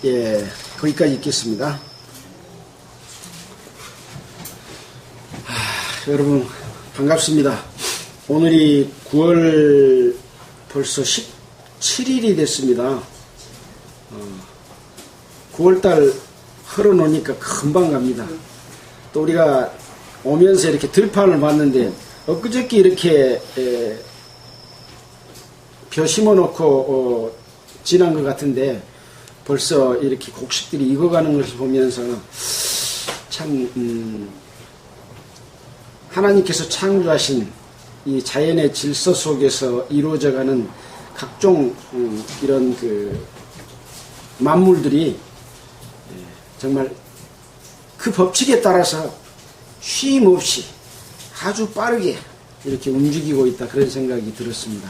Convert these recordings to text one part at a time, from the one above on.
예, 거기까지 읽겠습니다. 여러분 반갑습니다. 오늘이 9월 벌써 17일이 됐습니다. 9월달 흘러놓으니까 금방 갑니다. 또 우리가 오면서 이렇게 들판을 봤는데 엊그저께 이렇게 벼 심어놓고 지난 것 같은데 벌써 이렇게 곡식들이 익어가는 것을 보면서 참 하나님께서 창조하신 이 자연의 질서 속에서 이루어져가는 각종 이런 그 만물들이 정말 그 법칙에 따라서 쉼 없이 아주 빠르게 이렇게 움직이고 있다, 그런 생각이 들었습니다.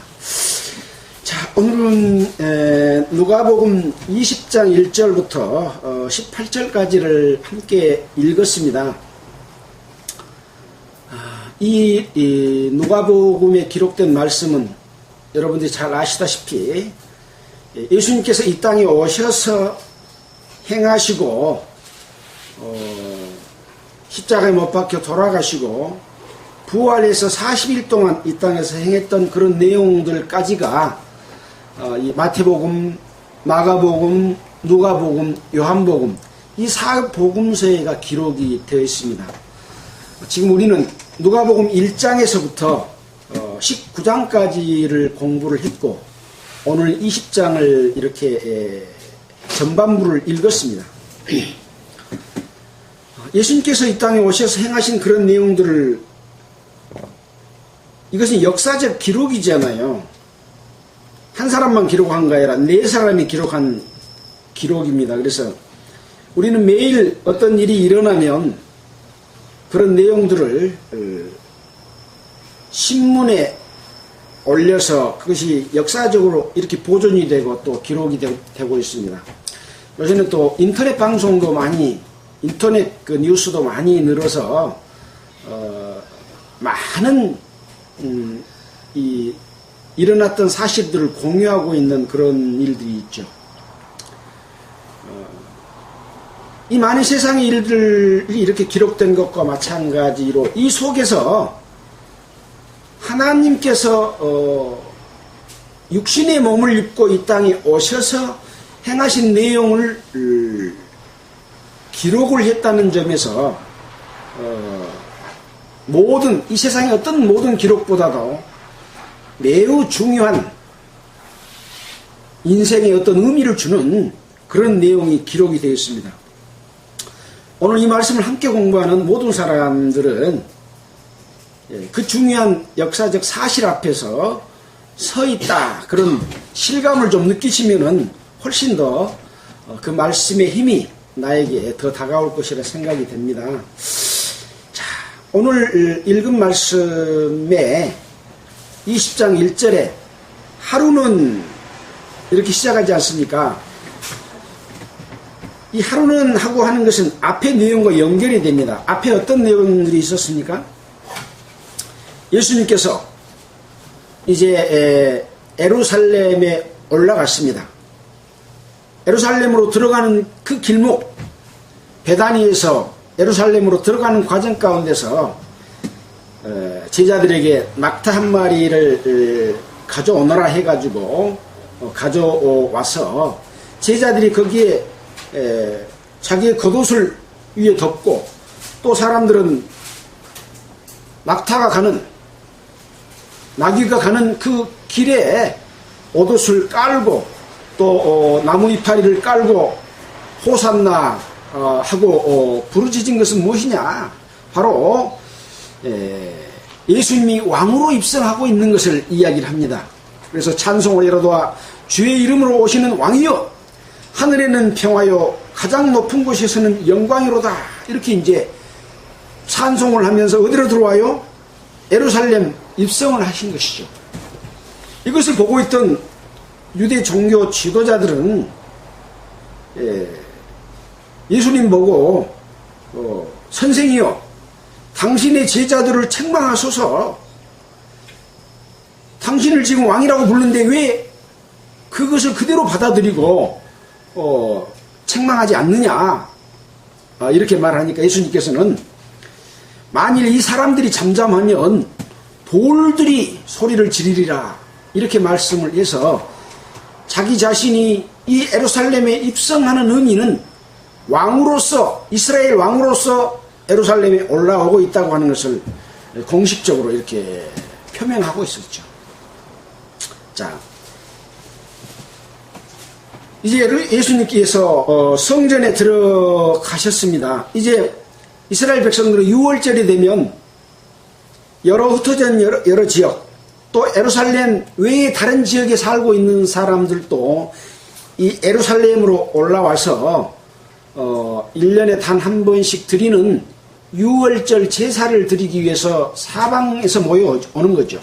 자, 오늘은 누가복음 20장 1절부터 18절까지를 함께 읽었습니다. 이 누가복음에 기록된 말씀은 여러분들이 잘 아시다시피 예수님께서 이 땅에 오셔서 행하시고 십자가에 못 박혀 돌아가시고 부활해서 40일 동안 이 땅에서 행했던 그런 내용들까지가 이 마태복음, 마가복음, 누가복음, 요한복음 이 4복음서에가 기록이 되어 있습니다. 지금 우리는 누가복음 1장에서부터 19장까지를 공부를 했고 오늘 20장을 이렇게 전반부를 읽었습니다. 예수님께서 이 땅에 오셔서 행하신 그런 내용들을, 이것은 역사적 기록이잖아요. 한 사람만 기록한 거 아니라 네 사람이 기록한 기록입니다. 그래서 우리는 매일 어떤 일이 일어나면 그런 내용들을 신문에 올려서 그것이 역사적으로 이렇게 보존이 되고 또 기록이 되고 있습니다. 요새는 또 인터넷 방송도 많이, 인터넷 그 뉴스도 많이 늘어서 많은 일어났던 사실들을 공유하고 있는 그런 일들이 있죠. 이 많은 세상의 일들이 이렇게 기록된 것과 마찬가지로 이 속에서 하나님께서 육신의 몸을 입고 이 땅에 오셔서 행하신 내용을 기록을 했다는 점에서 모든 이 세상의 어떤 모든 기록보다도 매우 중요한 인생에 어떤 의미를 주는 그런 내용이 기록이 되어 있습니다. 오늘 이 말씀을 함께 공부하는 모든 사람들은 그 중요한 역사적 사실 앞에서 서 있다, 그런 실감을 좀 느끼시면은 훨씬 더 그 말씀의 힘이 나에게 더 다가올 것이라 생각이 됩니다. 자, 오늘 읽은 말씀에 20장 1절에 하루는 이렇게 시작하지 않습니까? 이 하루는 하고 하는 것은 앞의 내용과 연결이 됩니다. 앞에 어떤 내용들이 있었습니까? 예수님께서 이제 예루살렘에 올라갔습니다. 예루살렘으로 들어가는 그 길목, 베다니에서 예루살렘으로 들어가는 과정 가운데서 제자들에게 낙타 한 마리를 가져오너라 해가지고 가져와서 제자들이 거기에 자기의 겉옷을 위에 덮고, 또 사람들은 낙타가 가는, 나귀가 가는 그 길에 옷옷을 깔고 또 나무 이파리를 깔고 호산나 하고 부르짖은 것은 무엇이냐? 바로 예수님이 왕으로 입성하고 있는 것을 이야기를 합니다. 그래서 찬송을 열어도와 주의 이름으로 오시는 왕이여, 하늘에는 평화요 가장 높은 곳에서는 영광이로다, 이렇게 이제 찬송을 하면서 어디로 들어와요? 예루살렘 입성을 하신 것이죠. 이것을 보고 있던 유대 종교 지도자들은 예수님 보고 선생이여, 당신의 제자들을 책망하소서, 당신을 지금 왕이라고 부르는데 왜 그것을 그대로 받아들이고 책망하지 않느냐, 이렇게 말하니까 예수님께서는 만일 이 사람들이 잠잠하면 돌들이 소리를 지르리라, 이렇게 말씀을 해서 자기 자신이 이 예루살렘에 입성하는 의미는 왕으로서, 이스라엘 왕으로서 예루살렘에 올라오고 있다고 하는 것을 공식적으로 이렇게 표명하고 있었죠. 자, 이제 예수님께서 성전에 들어가셨습니다. 이제 이스라엘 백성들은 6월절이 되면 흩어진 여러 지역, 또 예루살렘 외에 다른 지역에 살고 있는 사람들도 이 예루살렘으로 올라와서 1년에 단 한 번씩 드리는 6월절 제사를 드리기 위해서 사방에서 모여오는 거죠.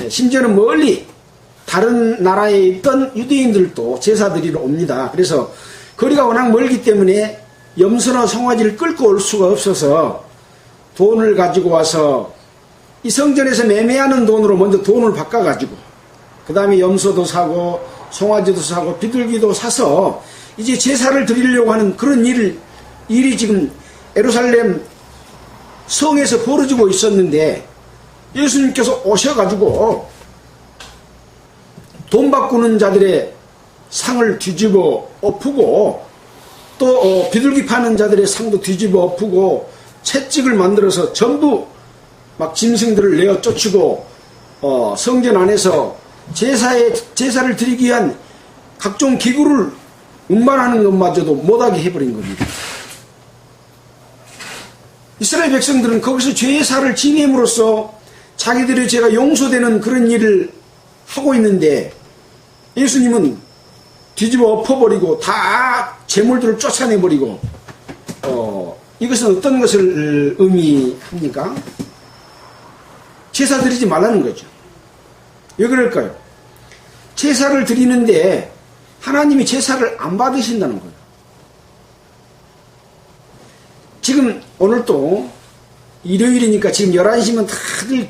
심지어는 멀리 다른 나라에 있던 유대인들도 제사 드리러 옵니다. 그래서 거리가 워낙 멀기 때문에 염소나 송아지를 끌고 올 수가 없어서 돈을 가지고 와서 이 성전에서 매매하는 돈으로 먼저 돈을 바꿔가지고 그 다음에 염소도 사고 송아지도 사고 비둘기도 사서 이제 제사를 드리려고 하는 그런 일이 지금 예루살렘 성에서 벌어지고 있었는데, 예수님께서 오셔가지고 돈 바꾸는 자들의 상을 뒤집어 엎고, 또 비둘기 파는 자들의 상도 뒤집어 엎고, 채찍을 만들어서 전부 막 짐승들을 내어 쫓고 성전 안에서 제사를 드리기 위한 각종 기구를 운반하는 것마저도 못하게 해버린 겁니다. 이스라엘 백성들은 거기서 제사를 지냄으로써 자기들의 죄가 용서되는 그런 일을 하고 있는데, 예수님은 뒤집어 엎어버리고 다 재물들을 쫓아내버리고, 이것은 어떤 것을 의미합니까? 제사 드리지 말라는 거죠. 왜 그럴까요? 제사를 드리는데 하나님이 제사를 안 받으신다는 거예요. 지금 오늘도 일요일이니까 지금 11시면 다들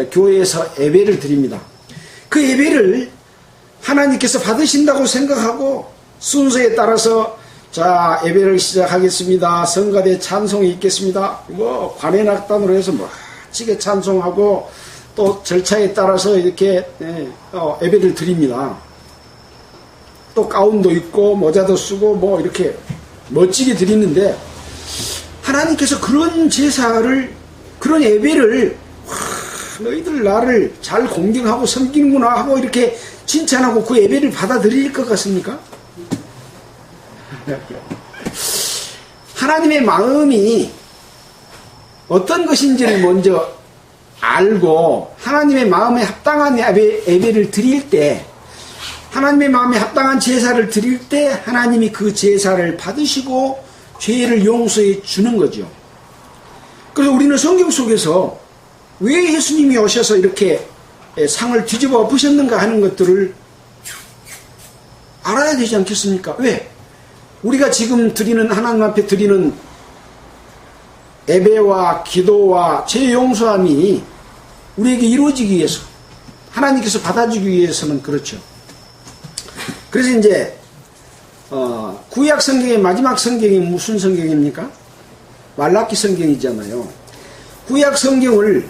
교회에서 예배를 드립니다. 그 예배를 하나님께서 받으신다고 생각하고 순서에 따라서 자, 예배를 시작하겠습니다. 성가대 찬송이 있겠습니다. 관현악단으로 해서 멋지게 찬송하고 또 절차에 따라서 이렇게 예배를 드립니다. 또 가운도 입고 모자도 쓰고 이렇게 멋지게 드리는데, 하나님께서 그런 제사를, 그런 예배를 너희들 나를 잘 공경하고 섬기는구나 하고 이렇게 칭찬하고 그 예배를 받아들일 것 같습니까? 하나님의 마음이 어떤 것인지를 먼저 알고 하나님의 마음에 합당한 예배를 드릴 때, 하나님의 마음에 합당한 제사를 드릴 때 하나님이 그 제사를 받으시고 죄를 용서해 주는 거죠. 그래서 우리는 성경 속에서 왜 예수님이 오셔서 이렇게 상을 뒤집어 엎으셨는가 하는 것들을 알아야 되지 않겠습니까? 왜? 우리가 지금 드리는, 하나님 앞에 드리는 예배와 기도와 죄 용서함이 우리에게 이루어지기 위해서, 하나님께서 받아주기 위해서는 그렇죠. 그래서 이제 구약 성경의 마지막 성경이 무슨 성경입니까? 말라기 성경이잖아요. 구약 성경을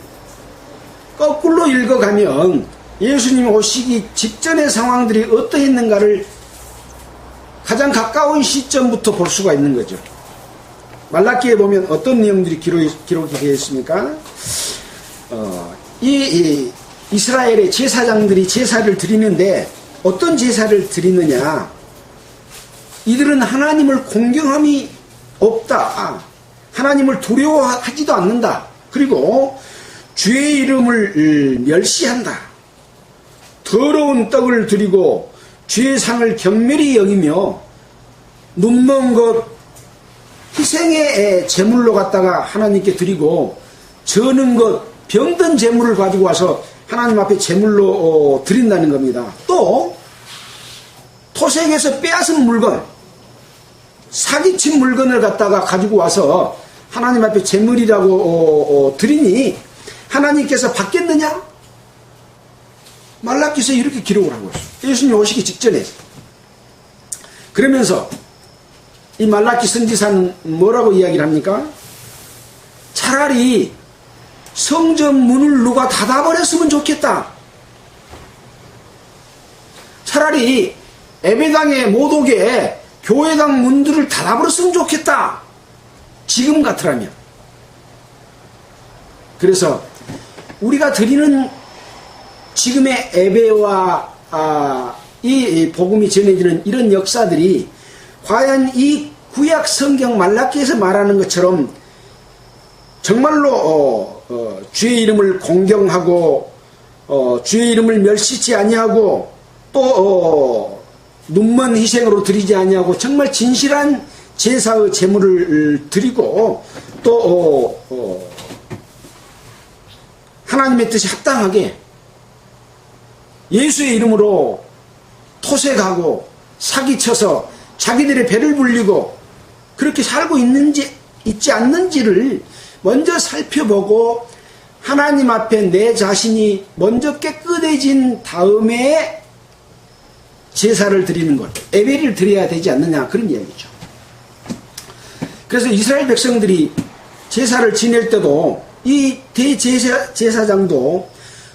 거꾸로 읽어가면 예수님 오시기 직전의 상황들이 어떠했는가를 가장 가까운 시점부터 볼 수가 있는 거죠. 말라기에 보면 어떤 내용들이 기록이 되어 있습니까? 이 이스라엘의 제사장들이 제사를 드리는데 어떤 제사를 드리느냐? 이들은 하나님을 공경함이 없다. 하나님을 두려워하지도 않는다. 그리고 주의 이름을 멸시한다. 더러운 떡을 드리고 주의 상을 경멸히 여기며 눈먼 것 희생의 제물로 갖다가 하나님께 드리고 저는 것 병든 제물을 가지고 와서 하나님 앞에 제물로 드린다는 겁니다. 또 토색에서 빼앗은 물건, 사기친 물건을 갖다가 가지고 와서 하나님 앞에 제물이라고 드리니 하나님께서 받겠느냐? 말라기서에 이렇게 기록을 하고 있어요. 예수님 오시기 직전에. 그러면서 이 말라기 선지자는 뭐라고 이야기를 합니까? 차라리 성전 문을 누가 닫아버렸으면 좋겠다. 차라리 예배당에 못 오게 교회당 문들을 닫아버렸으면 좋겠다. 지금 같으라면. 그래서 우리가 드리는 지금의 예배와 이 복음이 전해지는 이런 역사들이 과연 이 구약 성경 말라기에서 말하는 것처럼 정말로 주의 이름을 공경하고 주의 이름을 멸시치 아니하고 또 눈먼 희생으로 드리지 아니하고 정말 진실한 제사의 제물을 드리고 또 하나님의 뜻에 합당하게 예수의 이름으로 토색하고 사기쳐서 자기들의 배를 불리고 그렇게 살고 있지 않는지를 먼저 살펴보고 하나님 앞에 내 자신이 먼저 깨끗해진 다음에 제사를 드리는 것, 예배를 드려야 되지 않느냐, 그런 이야기죠. 그래서 이스라엘 백성들이 제사를 지낼 때도 이 대제사장도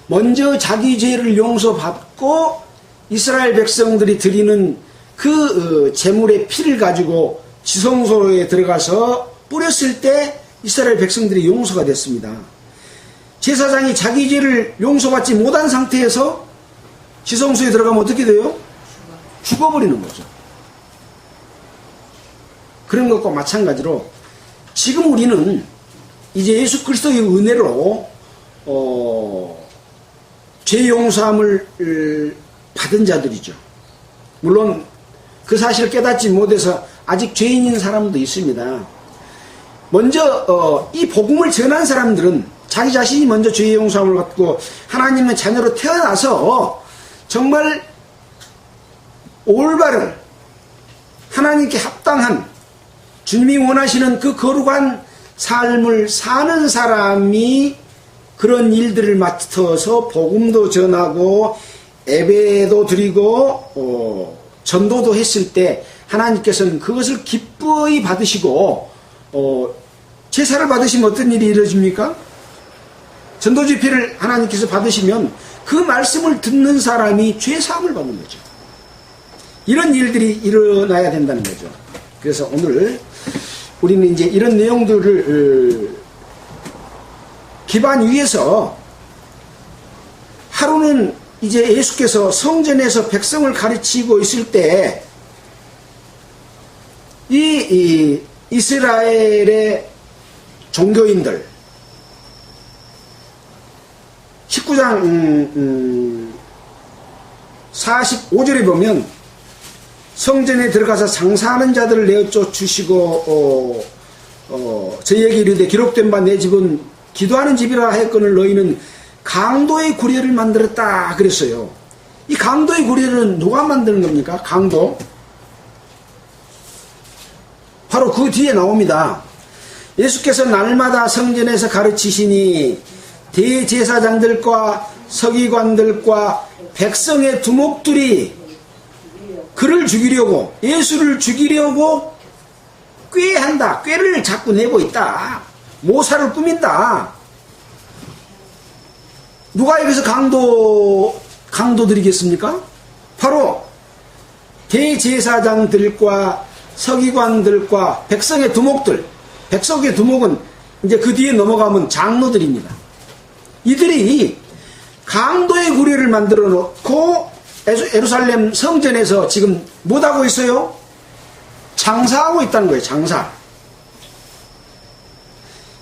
먼저 자기 죄를 용서받고 이스라엘 백성들이 드리는 그 제물의 피를 가지고 지성소에 들어가서 뿌렸을 때 이스라엘 백성들이 용서가 됐습니다. 제사장이 자기 죄를 용서받지 못한 상태에서 지성소에 들어가면 어떻게 돼요? 죽어버리는 거죠. 그런 것과 마찬가지로 지금 우리는 이제 예수 그리스도의 은혜로 죄 용서함을 받은 자들이죠. 물론 그 사실을 깨닫지 못해서 아직 죄인인 사람도 있습니다. 먼저 이 복음을 전한 사람들은 자기 자신이 먼저 죄 용서함을 받고 하나님의 자녀로 태어나서 정말 올바른 하나님께 합당한 주님이 원하시는 그 거룩한 삶을 사는 사람이 그런 일들을 맡아서 복음도 전하고 예배도 드리고 전도도 했을 때 하나님께서는 그것을 기뻐히 받으시고 제사를 받으시면 어떤 일이 이루어집니까? 전도 집회를 하나님께서 받으시면 그 말씀을 듣는 사람이 죄사함을 받는 거죠. 이런 일들이 일어나야 된다는 거죠. 그래서 오늘 우리는 이제 이런 내용들을 기반 위에서 하루는 이제 예수께서 성전에서 백성을 가르치고 있을 때 이 이스라엘의 종교인들 19장 45절에 보면 성전에 들어가서 장사하는 자들을 내어쫓 주시고 저희에게 이르되 기록된 바 내 집은 기도하는 집이라 하였거늘 너희는 강도의 구례를 만들었다 그랬어요. 이 강도의 구례는 누가 만드는 겁니까? 강도. 바로 그 뒤에 나옵니다. 예수께서 날마다 성전에서 가르치시니 대제사장들과 서기관들과 백성의 두목들이 그를 죽이려고, 예수를 죽이려고 꾀한다. 꾀를 자꾸 내고 있다. 모사를 꾸민다. 누가 여기서 강도들이겠습니까? 바로 대제사장들과 서기관들과 백성의 두목들. 백성의 두목은 이제 그 뒤에 넘어가면 장로들입니다. 이들이 강도의 구례를 만들어 놓고 예루살렘 성전에서 지금 뭐하고 있어요? 장사하고 있다는 거예요. 장사.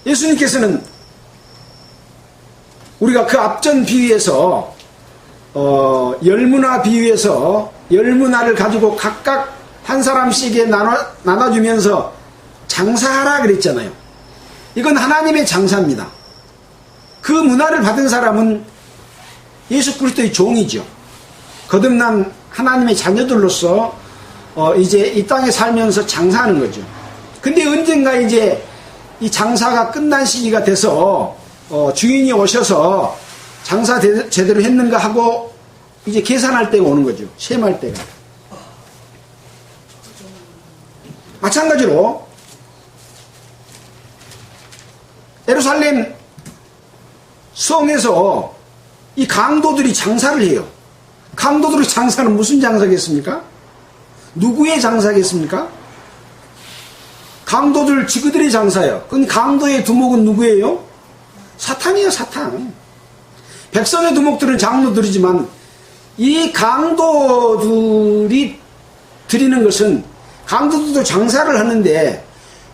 예수님께서는 우리가 그 앞전 비유에서 열문화 비유에서 열문화를 가지고 각각 한 사람씩에 나눠주면서 장사하라 그랬잖아요. 이건 하나님의 장사입니다. 그 문화를 받은 사람은 예수 그리스도의 종이죠. 거듭난 하나님의 자녀들로서 이제 이 땅에 살면서 장사하는 거죠. 근데 언젠가 이제 이 장사가 끝난 시기가 돼서 주인이 오셔서 장사 제대로 했는가 하고 이제 계산할 때가 오는 거죠. 셈할 때가. 마찬가지로 예루살렘 성에서 이 강도들이 장사를 해요. 강도들의 장사는 무슨 장사겠습니까? 누구의 장사겠습니까? 강도들 지그들의 장사예요. 그럼 강도의 두목은 누구예요? 사탄이에요, 사탄. 백성의 두목들은 장로들이지만 이 강도들이 드리는 것은, 강도들도 장사를 하는데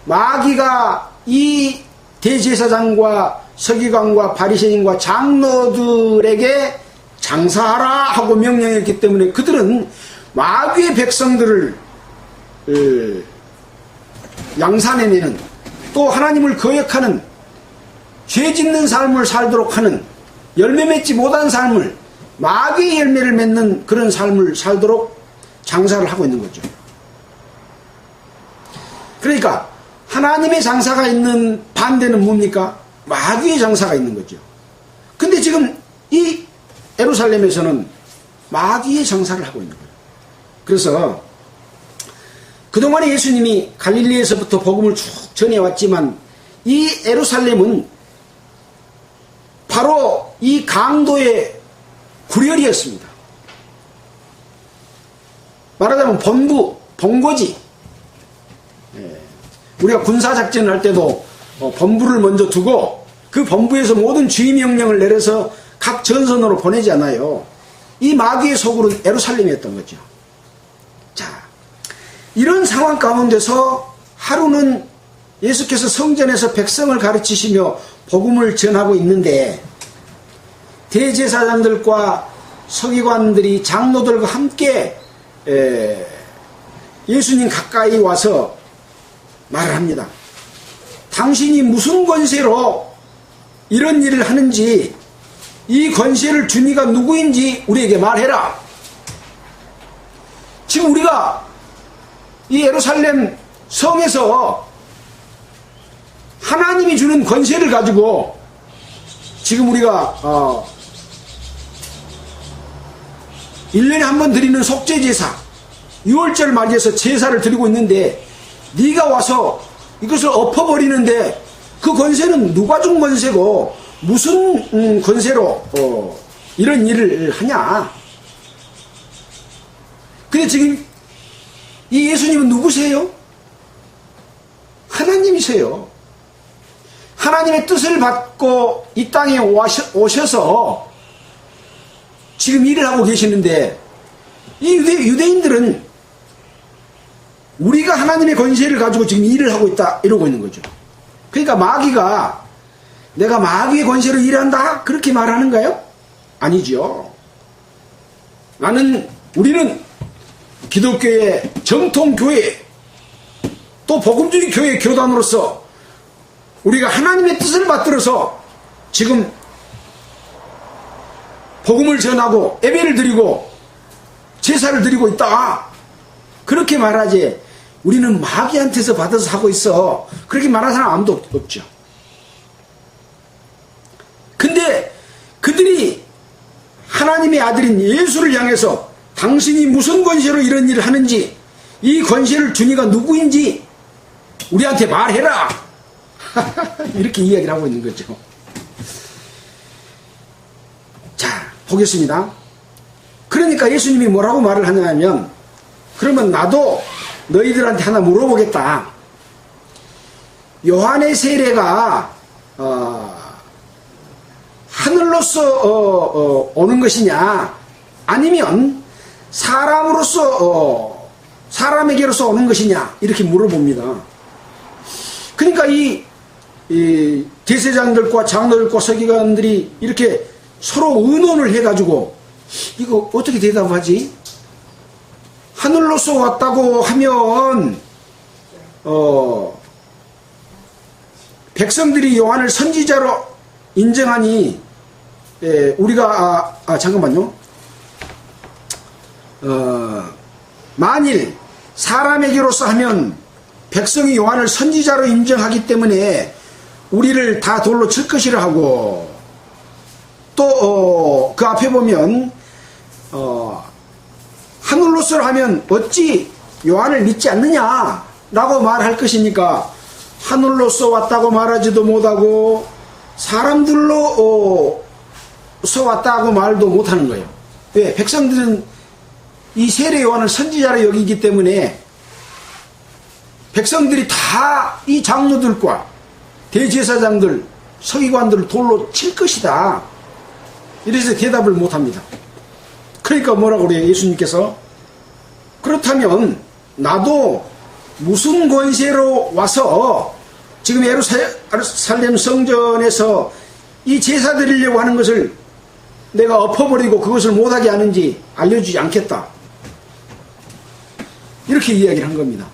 마귀가 이 대제사장과 서기관과 바리새인과 장로들에게 장사하라 하고 명령했기 때문에 그들은 마귀의 백성들을 양산해내는, 또 하나님을 거역하는, 죄 짓는 삶을 살도록 하는, 열매 맺지 못한 삶을, 마귀의 열매를 맺는 그런 삶을 살도록 장사를 하고 있는 거죠. 그러니까 하나님의 장사가 있는 반대는 뭡니까? 마귀의 장사가 있는 거죠. 근데 지금 이 예루살렘에서는 마귀의 장사를 하고 있는 거예요. 그래서 그동안에 예수님이 갈릴리에서부터 복음을 쭉 전해왔지만 이 예루살렘은 바로 이 강도의 구렬이었습니다. 말하자면 본거지. 우리가 군사작전을 할 때도 본부를 먼저 두고 그 본부에서 모든 주의 명령을 내려서 각 전선으로 보내지 않아요. 이 마귀의 소굴은 예루살렘이었던 거죠. 자, 이런 상황 가운데서 하루는 예수께서 성전에서 백성을 가르치시며 복음을 전하고 있는데 대제사장들과 서기관들이 장로들과 함께 예수님 가까이 와서 말을 합니다. 당신이 무슨 권세로 이런 일을 하는지, 이 권세를 준 이가 누구인지 우리에게 말해라. 지금 우리가 이 예루살렘 성에서 하나님이 주는 권세를 가지고 지금 우리가 1년에 한 번 드리는 속죄제사, 6월절 맞이해서 제사를 드리고 있는데 네가 와서 이것을 엎어버리는데 그 권세는 누가 준 권세고 무슨 권세로 이런 일을 하냐. 근데 지금 이 예수님은 누구세요? 하나님이세요. 하나님의 뜻을 받고 이 땅에 오셔서 지금 일을 하고 계시는데 이 유대인들은 우리가 하나님의 권세를 가지고 지금 일을 하고 있다 이러고 있는 거죠. 그러니까 마귀가 내가 마귀의 권세로 일한다 그렇게 말하는가요? 아니죠. 우리는 기독교의 정통교회 또 복음주의 교회 교단으로서 우리가 하나님의 뜻을 받들어서 지금 복음을 전하고 예배를 드리고 제사를 드리고 있다 그렇게 말하지, 우리는 마귀한테서 받아서 하고 있어 그렇게 말하는 사람 아무도 없죠. 근데 그들이 하나님의 아들인 예수를 향해서 당신이 무슨 권세로 이런 일을 하는지, 이 권세를 준 이가 누구인지 우리한테 말해라 이렇게 이야기를 하고 있는 거죠. 자, 보겠습니다. 그러니까 예수님이 뭐라고 말을 하냐면, 그러면 나도 너희들한테 하나 물어보겠다. 요한의 세례가 하늘로서 오는 것이냐, 아니면 사람에게로서 오는 것이냐, 이렇게 물어봅니다. 그러니까 이 대제사장들과 장로들과 서기관들이 이렇게 서로 의논을 해가지고 이거 어떻게 대답하지? 하늘로서 왔다고 하면 백성들이 요한을 선지자로 인정하니 우리가 잠깐만요. 만일 사람에게로서 하면 백성이 요한을 선지자로 인정하기 때문에 우리를 다 돌로 칠 것이라 하고, 또 그 앞에 보면 하늘로서 하면 어찌 요한을 믿지 않느냐 라고 말할 것이니까 하늘로서 왔다고 말하지도 못하고 사람들로서 왔다고 말도 못하는 거예요. 왜? 백성들은 이 세례 요한을 선지자로 여기기 때문에 백성들이 다 이 장로들과 대제사장들, 서기관들을 돌로 칠 것이다. 이래서 대답을 못합니다. 그러니까 뭐라고 그래요? 예수님께서 그렇다면 나도 무슨 권세로 와서 지금 예루살렘 성전에서 이 제사 드리려고 하는 것을 내가 엎어버리고 그것을 못하게 하는지 알려주지 않겠다. 이렇게 이야기를 한 겁니다.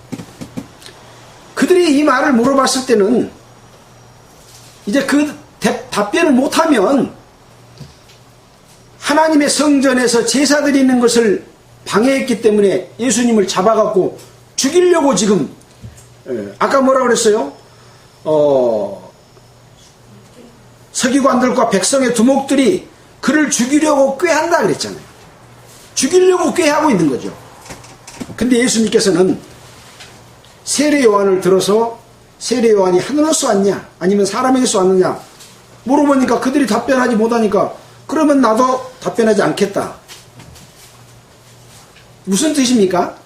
그들이 이 말을 물어봤을 때는 이제 그 답변을 못하면 하나님의 성전에서 제사 드리는 것을 방해했기 때문에 예수님을 잡아갖고 죽이려고 지금 아까 뭐라고 그랬어요? 서기관들과 백성의 두목들이 그를 죽이려고 꾀한다 그랬잖아요. 죽이려고 꾀하고 있는 거죠. 근데 예수님께서는 세례 요한을 들어서 세례 요한이 하늘로서 왔냐 아니면 사람에게서 왔느냐 물어보니까 그들이 답변하지 못하니까 그러면 나도 답변하지 않겠다. 무슨 뜻입니까?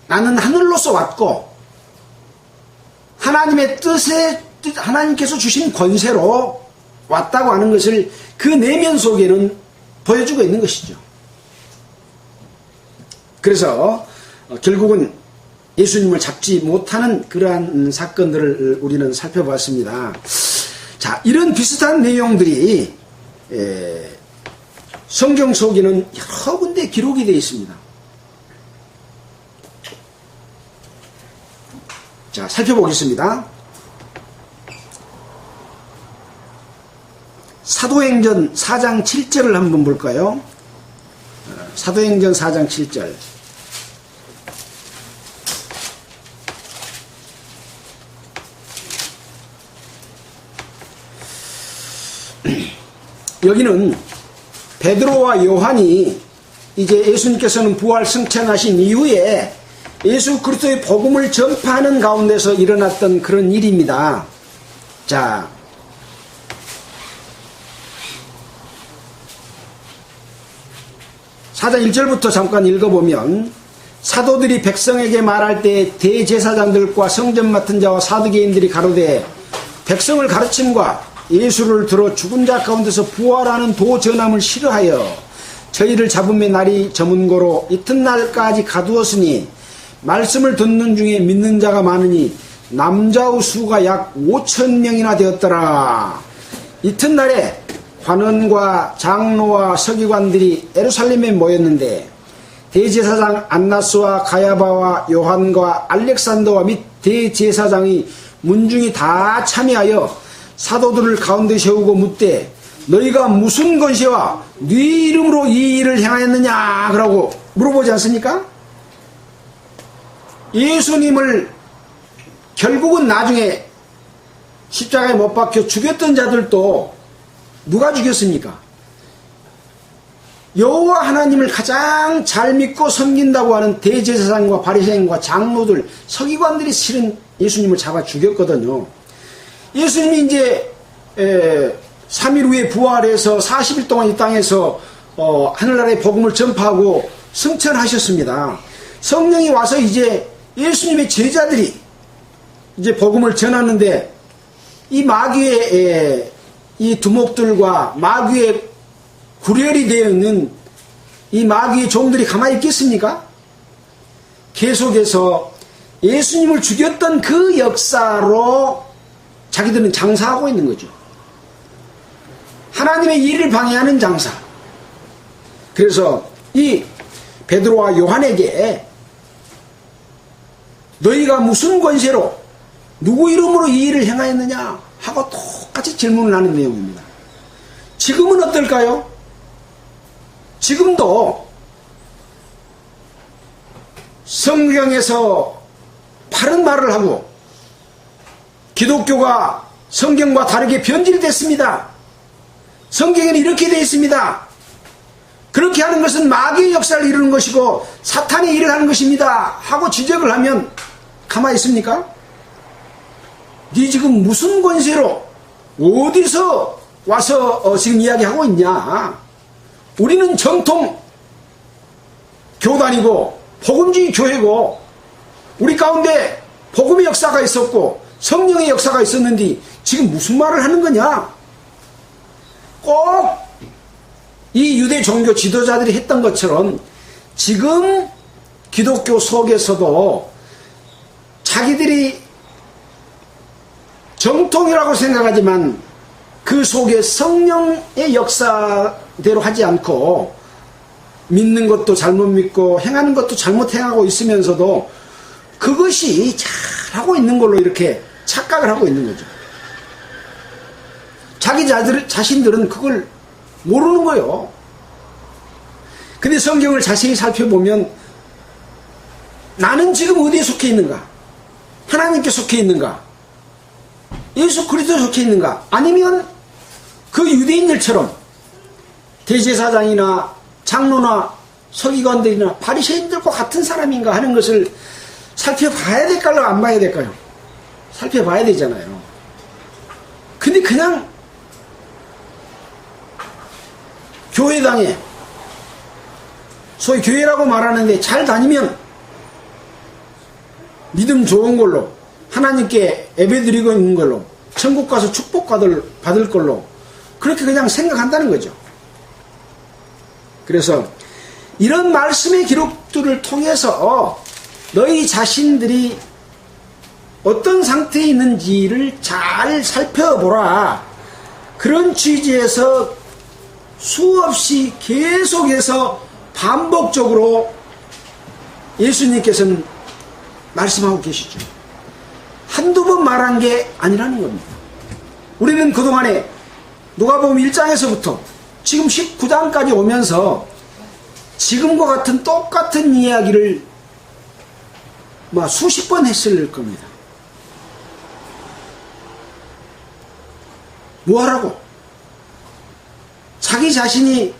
나는 하늘로서 왔고 하나님의 뜻에 하나님께서 주신 권세로 왔다고 하는 것을 그 내면 속에는 보여주고 있는 것이죠. 그래서 결국은 예수님을 잡지 못하는 그러한 사건들을 우리는 살펴봤습니다. 자, 이런 비슷한 내용들이 성경 속에는 여러 군데 기록이 되어 있습니다. 자, 살펴보겠습니다. 사도행전 4장 7절을 한번 볼까요? 사도행전 4장 7절. 여기는 베드로와 요한이 이제 예수님께서는 부활 승천하신 이후에 예수 그리스도의 복음을 전파하는 가운데서 일어났던 그런 일입니다. 자, 사장 1절부터 잠깐 읽어보면 사도들이 백성에게 말할 때 대제사장들과 성전 맡은 자와 사두개인들이 가로되 백성을 가르침과 예수를 들어 죽은 자 가운데서 부활하는 도 전함을 싫어하여 저희를 잡음의 날이 저문고로 이튿날까지 가두었으니 말씀을 듣는 중에 믿는 자가 많으니 남자의 수가 약 5,000명이나 되었더라. 이튿날에 관원과 장로와 서기관들이 예루살렘에 모였는데 대제사장 안나스와 가야바와 요한과 알렉산더와 및 대제사장이 문중이 다 참여하여 사도들을 가운데 세우고 묻되 너희가 무슨 권세와 네 이름으로 이 일을 행하였느냐 그러고 물어보지 않습니까? 예수님을 결국은 나중에 십자가에 못 박혀 죽였던 자들도 누가 죽였습니까? 여호와 하나님을 가장 잘 믿고 섬긴다고 하는 대제사장과 바리새인과 장로들, 서기관들이 실은 예수님을 잡아 죽였거든요. 예수님이 이제 3일 후에 부활해서 40일 동안 이 땅에서 하늘나라의 복음을 전파하고 승천하셨습니다. 성령이 와서 이제 예수님의 제자들이 이제 복음을 전하는데 이 마귀의 이 두목들과 마귀의 구렬이 되어 있는 이 마귀의 종들이 가만히 있겠습니까? 계속해서 예수님을 죽였던 그 역사로 자기들은 장사하고 있는 거죠. 하나님의 일을 방해하는 장사. 그래서 이 베드로와 요한에게 너희가 무슨 권세로 누구 이름으로 이 일을 행하였느냐 하고 똑같이 질문을 하는 내용입니다. 지금은 어떨까요? 지금도 성경에서 바른 말을 하고 기독교가 성경과 다르게 변질됐습니다. 성경에는 이렇게 되어 있습니다. 그렇게 하는 것은 마귀의 역사를 이루는 것이고 사탄의 일을 하는 것입니다 하고 지적을 하면 가만히 있습니까? 네 지금 무슨 권세로 어디서 와서 지금 이야기하고 있냐? 우리는 정통 교단이고 복음주의 교회고 우리 가운데 복음의 역사가 있었고 성령의 역사가 있었는데 지금 무슨 말을 하는 거냐? 꼭 이 유대 종교 지도자들이 했던 것처럼 지금 기독교 속에서도 자기들이 정통이라고 생각하지만 그 속에 성령의 역사대로 하지 않고 믿는 것도 잘못 믿고 행하는 것도 잘못 행하고 있으면서도 그것이 잘하고 있는 걸로 이렇게 착각을 하고 있는 거죠. 자기 자신들은 그걸 모르는 거예요. 근데 성경을 자세히 살펴보면 나는 지금 어디에 속해 있는가? 하나님께 속해 있는가? 예수 그리스도에 속해 있는가? 아니면 그 유대인들처럼 대제사장이나 장로나 서기관들이나 바리새인들과 같은 사람인가 하는 것을 살펴봐야 될까요? 안 봐야 될까요? 살펴봐야 되잖아요. 근데 그냥 교회당에 소위 교회라고 말하는데 잘 다니면 믿음 좋은 걸로 하나님께 예배드리고 있는 걸로 천국 가서 축복 받을 걸로 그렇게 그냥 생각한다는 거죠. 그래서 이런 말씀의 기록들을 통해서 너희 자신들이 어떤 상태에 있는지를 잘 살펴보라. 그런 취지에서 수없이 계속해서 반복적으로 예수님께서는 말씀하고 계시죠. 한두 번 말한 게 아니라는 겁니다. 우리는 그동안에 누가복음 1장에서부터 지금 19장까지 오면서 지금과 같은 똑같은 이야기를 수십 번 했을 겁니다. 뭐하라고? 자기 자신이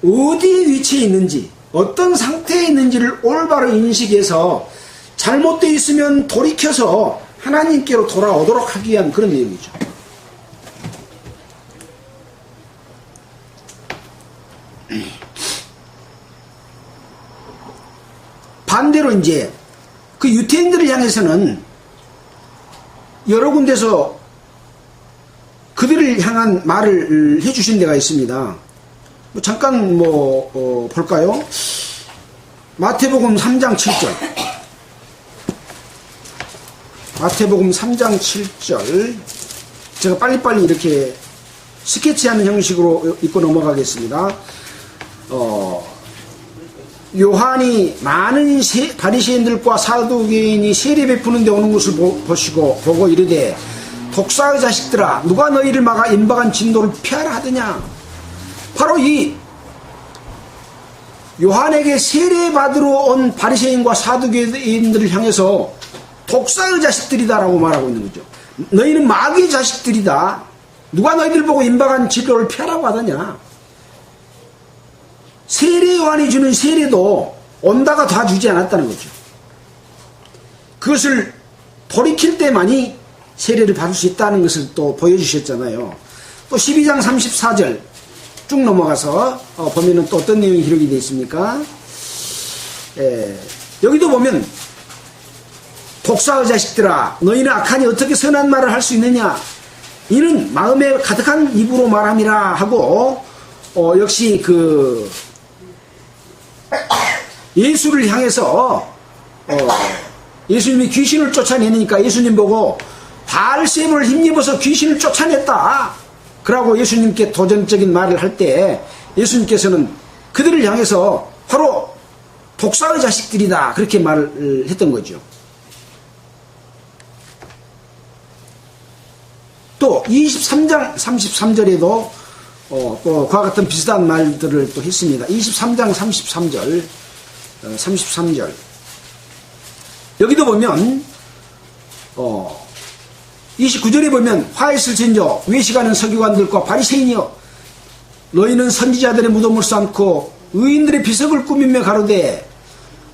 어디에 위치해 있는지 어떤 상태에 있는지를 올바로 인식해서 잘못되어 있으면 돌이켜서 하나님께로 돌아오도록 하기 위한 그런 내용이죠. 반대로 이제 그 유태인들을 향해서는 여러 군데서 그들을 향한 말을 해주신 데가 있습니다. 잠깐 볼까요? 마태복음 3장 7절. 마태복음 3장 7절. 제가 빨리빨리 이렇게 스케치하는 형식으로 읽고 넘어가겠습니다. 요한이 많은 바리새인들과 사두개인이 세례 베푸는 데 오는 것을 보고 이르되 독사의 자식들아 누가 너희를 막아 임박한 진도를 피하라 하더냐. 바로 이 요한에게 세례 받으러 온 바리새인과 사두개인들을 향해서 독사의 자식들이다 라고 말하고 있는 거죠. 너희는 마귀의 자식들이다. 누가 너희들 보고 임박한 진도를 피하라고 하더냐. 세례 요한이 주는 세례도 온다가 다 주지 않았다는 거죠. 그것을 돌이킬 때만이 세례를 받을 수 있다는 것을 또 보여주셨잖아요. 또 12장 34절 쭉 넘어가서 보면은 또 어떤 내용이 기록이 되어 있습니까? 여기도 보면 독사의 자식들아 너희는 악하니 어떻게 선한 말을 할 수 있느냐. 이는 마음에 가득한 입으로 말함이라 하고 역시 그 예수를 향해서 예수님이 귀신을 쫓아내니까 예수님 보고 바알세불을 힘입어서 귀신을 쫓아냈다. 그러고 예수님께 도전적인 말을 할 때 예수님께서는 그들을 향해서 바로 독사의 자식들이다. 그렇게 말을 했던 거죠. 또 23장 33절에도 또 그와 같은 비슷한 말들을 또 했습니다. 23장 33절 여기도 보면 29절에 보면 화 있을진저 외식하는 서기관들과 바리새인이여 너희는 선지자들의 무덤을 쌓고 의인들의 비석을 꾸미며 가로되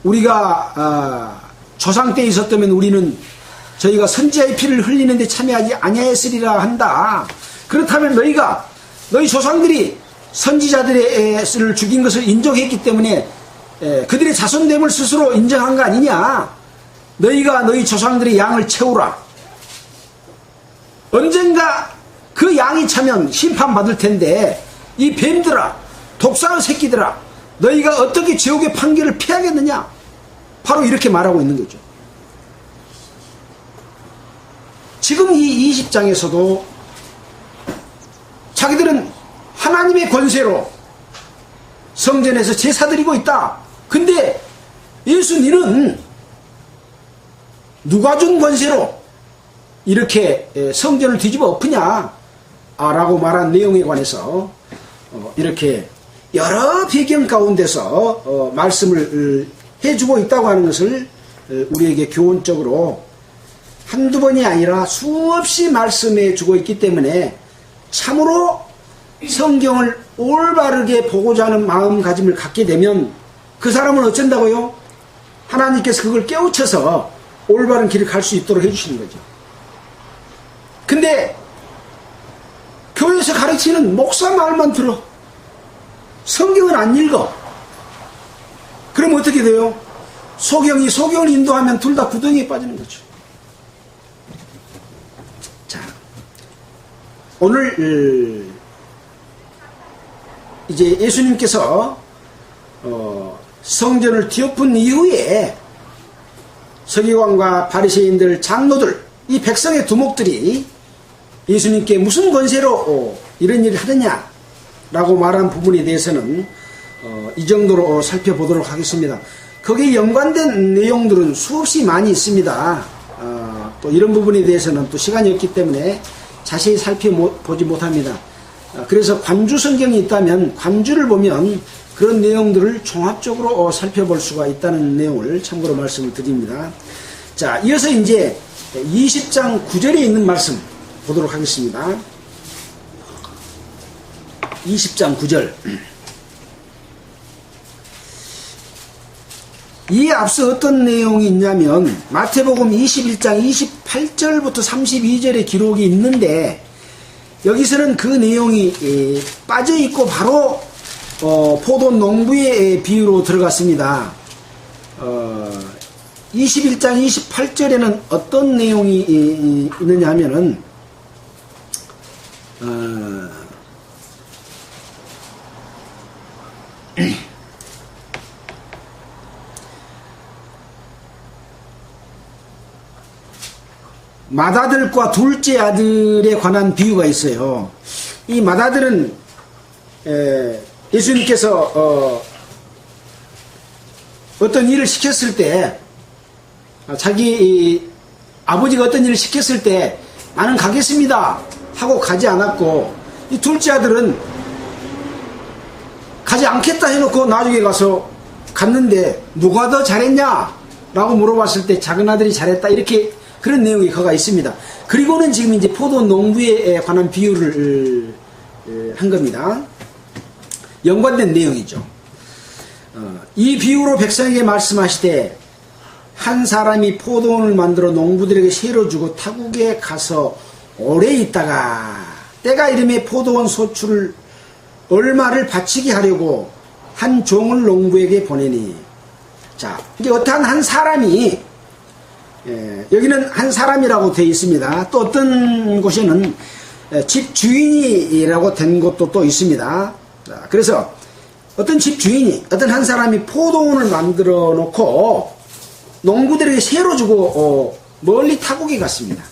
우리가 조상 때 있었다면 우리는 저희가 선지자의 피를 흘리는데 참여하지 아니하였으리라 한다. 그렇다면 너희 조상들이 선지자들을 죽인 것을 인정했기 때문에 그들의 자손됨을 스스로 인정한 거 아니냐. 너희가 너희 조상들의 양을 채우라. 언젠가 그 양이 차면 심판받을 텐데 이 뱀들아, 독사의 새끼들아, 너희가 어떻게 지옥의 판결을 피하겠느냐. 바로 이렇게 말하고 있는 거죠. 지금 이 20장에서도 자기들은 하나님의 권세로 성전에서 제사 드리고 있다. 근데 예수님은 누가 준 권세로 이렇게 성전을 뒤집어 엎으냐 라고 말한 내용에 관해서 이렇게 여러 배경 가운데서 말씀을 해주고 있다고 하는 것을 우리에게 교훈적으로 한두 번이 아니라 수없이 말씀해 주고 있기 때문에 참으로 성경을 올바르게 보고자 하는 마음가짐을 갖게 되면 그 사람은 어쩐다고요? 하나님께서 그걸 깨우쳐서 올바른 길을 갈 수 있도록 해주시는 거죠. 근데 교회에서 가르치는 목사 말만 들어. 성경은 안 읽어. 그럼 어떻게 돼요? 소경을 인도하면 둘 다 구덩이에 빠지는 거죠. 자, 오늘 이제 예수님께서 성전을 뒤엎은 이후에 서기관과 바리새인들, 장로들, 이 백성의 두목들이 예수님께 무슨 권세로 이런 일을 하느냐라고 말한 부분에 대해서는 이 정도로 살펴보도록 하겠습니다. 거기에 연관된 내용들은 수없이 많이 있습니다. 또 이런 부분에 대해서는 또 시간이 없기 때문에 자세히 살펴보지 못합니다. 그래서 관주 성경이 있다면 관주를 보면 그런 내용들을 종합적으로 살펴볼 수가 있다는 내용을 참고로 말씀을 드립니다. 자, 이어서 이제 20장 9절에 있는 말씀 보도록 하겠습니다. 20장 9절. 이에 앞서 어떤 내용이 있냐면 마태복음 21장 28절부터 32절의 기록이 있는데 여기서는 그 내용이 빠져있고 바로 포도 농부의 비유로 들어갔습니다. 21장 28절에는 어떤 내용이 있느냐 하면은 맏아들과 둘째 아들에 관한 비유가 있어요. 이 맏아들은 예수님께서 어떤 일을 시켰을 때 자기 아버지가 어떤 일을 시켰을 때 나는 가겠습니다 하고 가지 않았고, 이 둘째 아들은 가지 않겠다 해놓고 나중에 가서 갔는데 누가 더 잘했냐 라고 물어봤을 때 작은 아들이 잘했다, 이렇게 그런 내용이 거가 있습니다. 그리고는 지금 이제 포도 농부에 관한 비유를 한 겁니다. 연관된 내용이죠. 이 비유로 백성에게 말씀하시되 한 사람이 포도원을 만들어 농부들에게 세로 주고 타국에 가서 오래 있다가 때가 이름에 포도원 소출을 얼마를 바치게 하려고 한 종을 농부에게 보내니. 자, 이게 어떠한 한 사람이, 여기는 한 사람이라고 되어 있습니다. 또 어떤 곳에는 집 주인이라고 된 곳도 또 있습니다. 자, 그래서 어떤 집 주인이, 어떤 한 사람이 포도원을 만들어 놓고 농부들에게 세로 주고 멀리 타국에 갔습니다.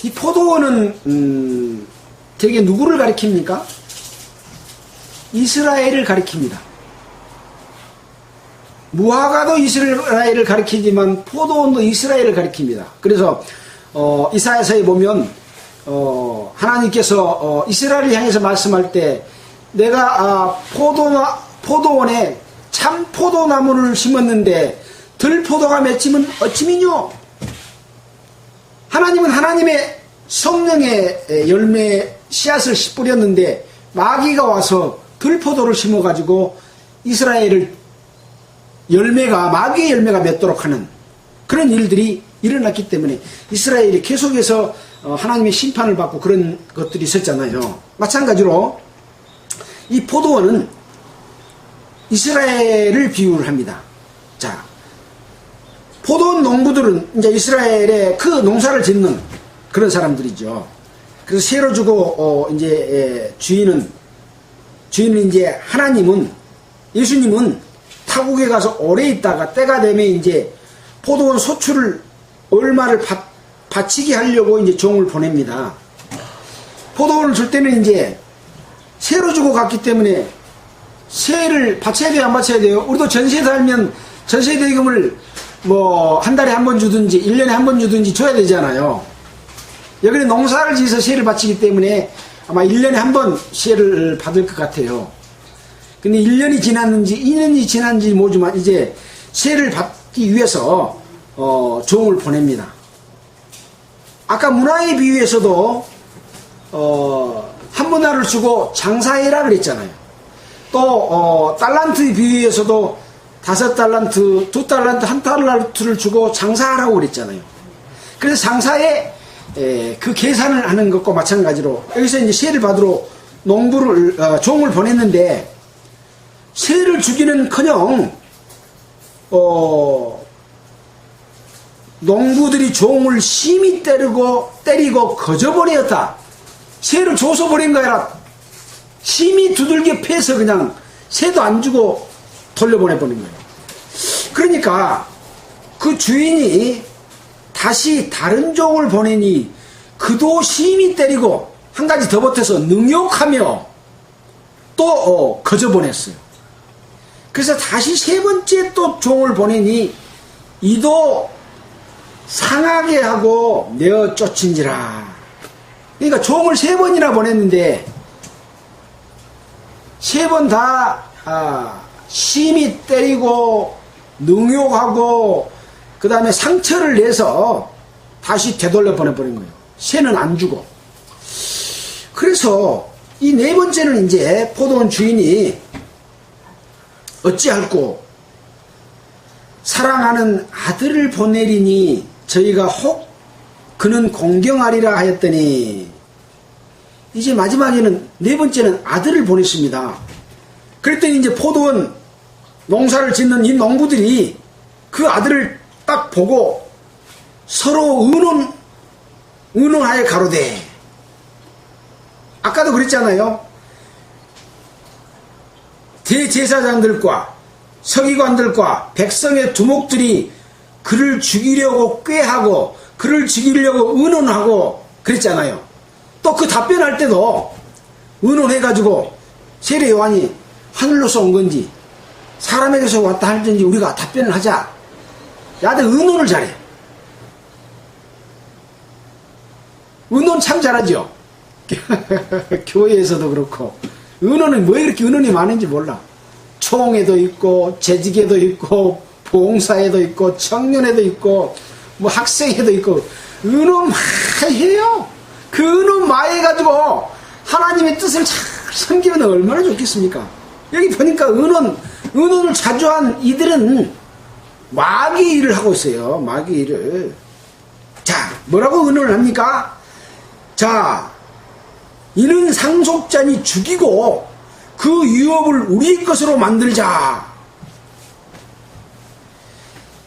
이 포도원은 되게 누구를 가리킵니까? 이스라엘을 가리킵니다. 무화과도 이스라엘을 가리키지만 포도원도 이스라엘을 가리킵니다. 그래서 이사야서에 보면 하나님께서 이스라엘을 향해서 말씀할 때 내가 포도원에 참 포도나무를 심었는데 들포도가 맺히면 어찌미뇨. 하나님은 하나님의 성령의 열매 씨앗을 뿌렸는데 마귀가 와서 들포도를 심어가지고 이스라엘을 마귀의 열매가 맺도록 하는 그런 일들이 일어났기 때문에 이스라엘이 계속해서 하나님의 심판을 받고 그런 것들이 있었잖아요. 마찬가지로 이 포도원은 이스라엘을 비유를 합니다. 자, 포도원 농부들은 이제 이스라엘의 그 농사를 짓는 그런 사람들이죠. 그래서 세로 주고 이제 주인은 이제 하나님은, 예수님은 타국에 가서 오래 있다가 때가 되면 이제 포도원 소출을 얼마를 바치게 하려고 이제 종을 보냅니다. 포도원을 줄 때는 이제 세로 주고 갔기 때문에 세를 바쳐야 돼요, 안 바쳐야 돼요? 우리도 전세 살면 전세 대금을 뭐 한 달에 한 번 주든지 1년에 한 번 주든지 줘야 되잖아요. 여기는 농사를 지어서 세를 바치기 때문에 아마 1년에 한 번 세를 받을 것 같아요. 근데 1년이 지났는지 2년이 지났는지 모르지만 이제 세를 받기 위해서 종을 보냅니다. 아까 문화의 비유에서도 한 문화를 주고 장사해라 그랬잖아요. 또 달란트의 비유에서도 5달란트, 2달란트, 1달란트를 주고 장사하라고 그랬잖아요. 그래서 장사에 그 계산을 하는 것과 마찬가지로 여기서 이제 세를 받으러 종을 보냈는데 세를 주기는커녕 농부들이 종을 심히 때리고 거저버렸다. 세를 줘서 버린 거 아니라 심히 두들겨 패서 그냥 세도 안 주고 돌려보내버린 거예요. 그러니까 그 주인이 다시 다른 종을 보내니 그도 심히 때리고 한 가지 더 보태서 능욕하며 또 거저보냈어요. 그래서 다시 세 번째 또 종을 보내니 이도 상하게 하고 내어 쫓은지라. 그러니까 종을 3번이나 보냈는데 3번 다 심히 때리고 능욕하고 그 다음에 상처를 내서 다시 되돌려 보내버린 거예요. 새는 안 주고. 그래서 이 4번째는 이제 포도원 주인이 어찌할꼬 사랑하는 아들을 보내리니 저희가 혹 그는 공경하리라 하였더니 이제 마지막에는 4번째는 아들을 보냈습니다. 그랬더니 이제 포도원 농사를 짓는 이 농부들이 그 아들을 딱 보고 서로 의논하여 가로되. 아까도 그랬잖아요. 대제사장들과 서기관들과 백성의 두목들이 그를 죽이려고 꾀하고 그를 죽이려고 의논하고 그랬잖아요. 또 그 답변할 때도 의논해가지고 세례 요한이 하늘로서 온 건지 사람에게서 왔다 할지 우리가 답변을 하자. 야들 의논을 잘해. 의논 참 잘하죠. 교회에서도 그렇고 의논은 왜 이렇게 의논이 많은지 몰라. 총회도 있고 재직에도 있고 봉사에도 있고 청년회도 있고 뭐 학생회도 있고 의논 많이 해요. 그 의논 많이 해가지고 하나님의 뜻을 잘 섬기면 얼마나 좋겠습니까? 여기 보니까 의논을 자주 한 이들은 마귀 일을 하고 있어요. 마귀 일을. 자, 뭐라고 의논을 합니까? 자, 이는 상속자니 죽이고 그 유업을 우리 것으로 만들자.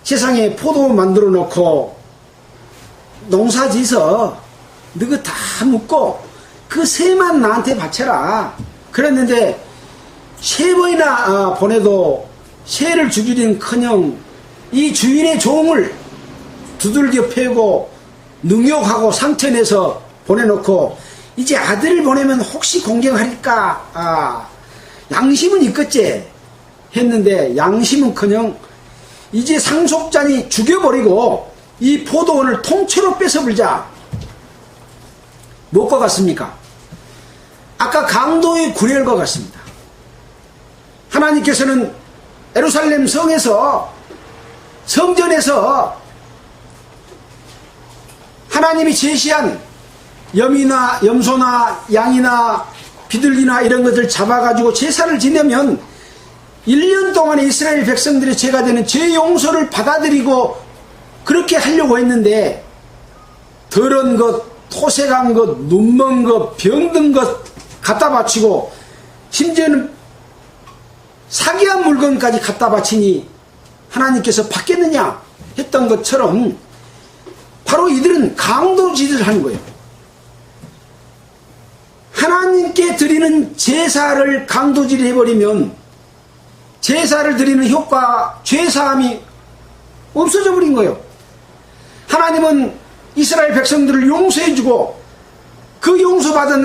세상에 포도 만들어 놓고 농사 지어서 너가 다 묻고 그 새만 나한테 바쳐라. 그랬는데 3번이나 보내도 새를 죽이긴커녕 이 주인의 종을 두들겨 패고 능욕하고 상처내서 보내놓고 이제 아들을 보내면 혹시 공경할까? 양심은 있겠지 했는데 양심은커녕 이제 상속자니 죽여버리고 이 포도원을 통째로 뺏어불자. 무엇과 같습니까? 아까 강도의 구렬과 같습니다. 하나님께서는 예루살렘 성에서 성전에서 하나님이 제시한 염이나 염소나 양이나 비둘기나 이런 것들 잡아가지고 제사를 지내면 1년 동안에 이스라엘 백성들의 죄가 되는 죄 용서를 받아들이고 그렇게 하려고 했는데 더러운 것, 토색한 것, 눈먼 것, 병든 것 갖다 바치고 심지어는 사기한 물건까지 갖다 바치니 하나님께서 받겠느냐 했던 것처럼 바로 이들은 강도질을 하는 거예요. 하나님께 드리는 제사를 강도질 해버리면 제사를 드리는 효과, 죄사함이 없어져 버린 거예요. 하나님은 이스라엘 백성들을 용서해주고 그 용서받은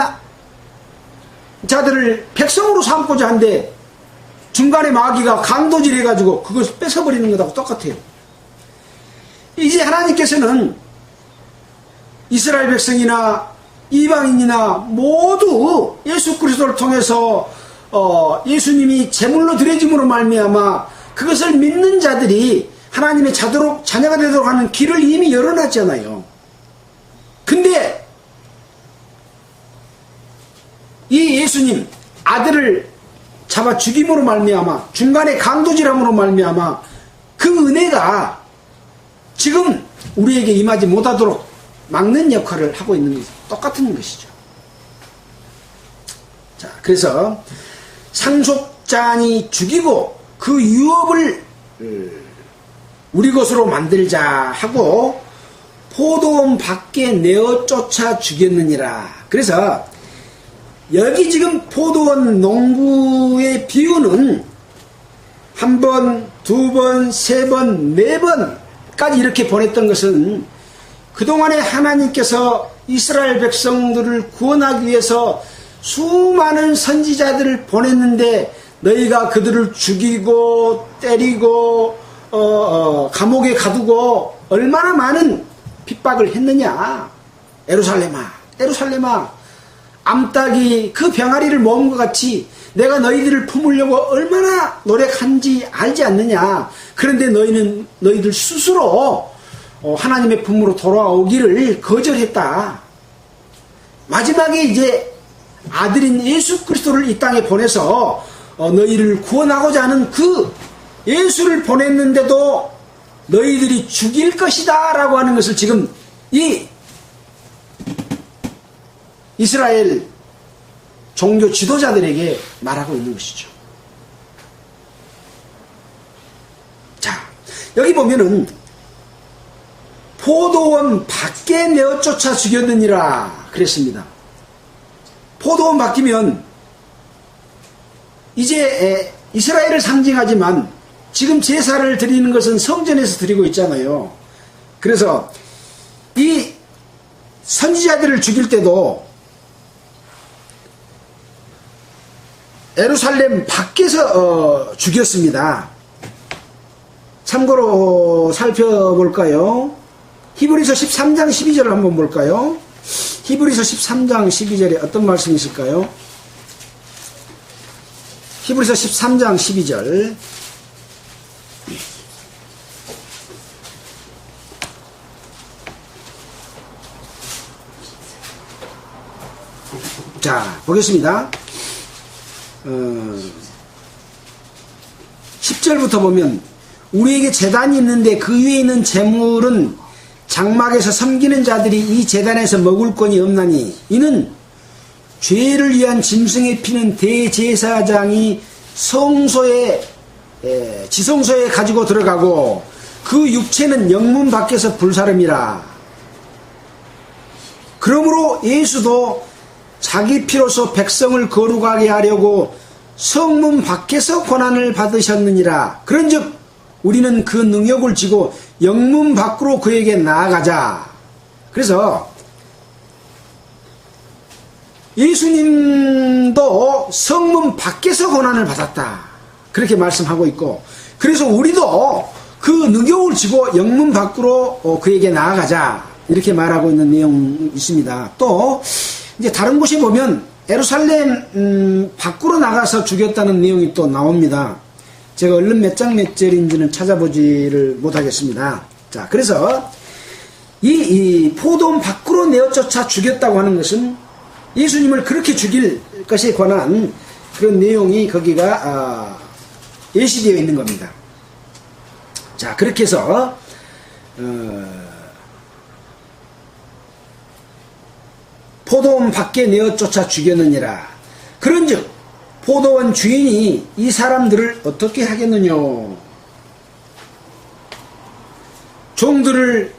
자들을 백성으로 삼고자 한데 중간에 마귀가 강도질 해가지고 그것을 뺏어버리는 것하고 똑같아요. 이제 하나님께서는 이스라엘 백성이나 이방인이나 모두 예수 그리스도를 통해서 예수님이 제물로 드려짐으로 말미암아 그것을 믿는 자들이 하나님의 자녀가 되도록 하는 길을 이미 열어놨잖아요. 근데 이 예수님 아들을 잡아 죽임으로 말미암아 중간에 강도질함으로 말미암아 그 은혜가 지금 우리에게 임하지 못하도록 막는 역할을 하고 있는 것이 똑같은 것이죠. 자, 그래서 상속자니 죽이고 그 유업을 우리 것으로 만들자 하고 포도원 밖에 내어 쫓아 죽였느니라. 그래서 여기 지금 포도원 농부의 비유는 한 번, 두 번, 세 번, 네 번까지 이렇게 보냈던 것은 그동안에 하나님께서 이스라엘 백성들을 구원하기 위해서 수많은 선지자들을 보냈는데 너희가 그들을 죽이고 때리고 감옥에 가두고 얼마나 많은 핍박을 했느냐. 예루살렘아, 예루살렘아, 암탉이 그 병아리를 모은 것 같이 내가 너희들을 품으려고 얼마나 노력한지 알지 않느냐. 그런데 너희들 스스로 하나님의 품으로 돌아오기를 거절했다. 마지막에 이제 아들인 예수 그리스도를 이 땅에 보내서 너희를 구원하고자 하는 그 예수를 보냈는데도 너희들이 죽일 것이다 라고 하는 것을 지금 이 이스라엘 종교 지도자들에게 말하고 있는 것이죠. 자, 여기 보면은 포도원 밖에 내어 쫓아 죽였느니라 그랬습니다. 포도원 바뀌면 이제 이스라엘을 상징하지만 지금 제사를 드리는 것은 성전에서 드리고 있잖아요. 그래서 이 선지자들을 죽일 때도 예루살렘 밖에서 죽였습니다. 참고로 살펴볼까요? 히브리서 13장 12절을 한번 볼까요? 히브리서 13장 12절에 어떤 말씀이 있을까요? 히브리서 13장 12절. 자, 보겠습니다. 10절부터 보면 우리에게 제단이 있는데 그 위에 있는 제물은 장막에서 섬기는 자들이 이 제단에서 먹을 권이 없나니 이는 죄를 위한 짐승의 피는 대제사장이 지성소에 가지고 들어가고 그 육체는 영문 밖에서 불사름이라. 그러므로 예수도 자기 피로서 백성을 거룩하게 하려고 성문 밖에서 고난을 받으셨느니라. 그런즉 우리는 그 능력을 지고 영문 밖으로 그에게 나아가자. 그래서 예수님도 성문 밖에서 고난을 받았다. 그렇게 말씀하고 있고, 그래서 우리도 그 능력을 지고 영문 밖으로 그에게 나아가자. 이렇게 말하고 있는 내용이 있습니다. 또 이제 다른 곳에 보면 예루살렘 밖으로 나가서 죽였다는 내용이 또 나옵니다. 제가 얼른 몇 장 몇 절인지는 찾아보지를 못하겠습니다. 자, 그래서 이 포도원 밖으로 내어쫓아 죽였다고 하는 것은 예수님을 그렇게 죽일 것에 관한 그런 내용이 거기가 예시되어 있는 겁니다. 자, 그렇게 해서 포도원 밖에 내어 쫓아 죽였느니라. 그런즉 포도원 주인이 이 사람들을 어떻게 하겠느냐. 종들을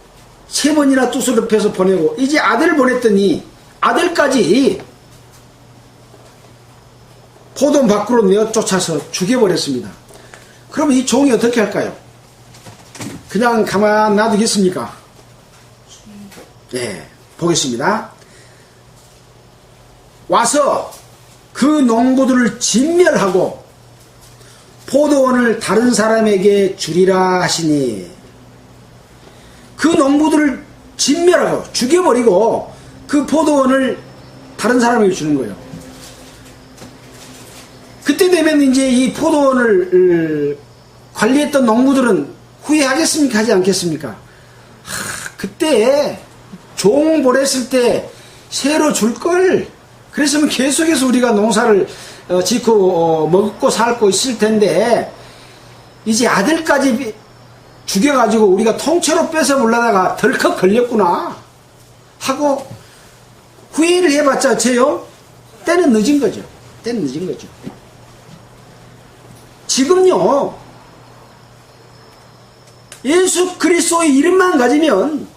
3번이나 두스럽혀서 보내고 이제 아들을 보냈더니 아들까지 포도원 밖으로 내어 쫓아서 죽여버렸습니다. 그러면 이 종이 어떻게 할까요? 그냥 가만 놔두겠습니까? 네, 보겠습니다. 와서 그 농부들을 진멸하고 포도원을 다른 사람에게 주리라 하시니, 그 농부들을 진멸하고 죽여버리고 그 포도원을 다른 사람에게 주는 거예요. 그때 되면 이제 이 포도원을 관리했던 농부들은 후회하겠습니까? 하지 않겠습니까? 그때 종 보냈을 때 새로 줄걸, 그랬으면 계속해서 우리가 농사를 짓고 먹고 살고 있을 텐데, 이제 아들까지 죽여가지고 우리가 통째로 뺏어 물려다가 덜컥 걸렸구나 하고 후회를 해봤자 어째요? 때는 늦은 거죠. 때는 늦은 거죠. 지금요, 예수 그리스도의 이름만 가지면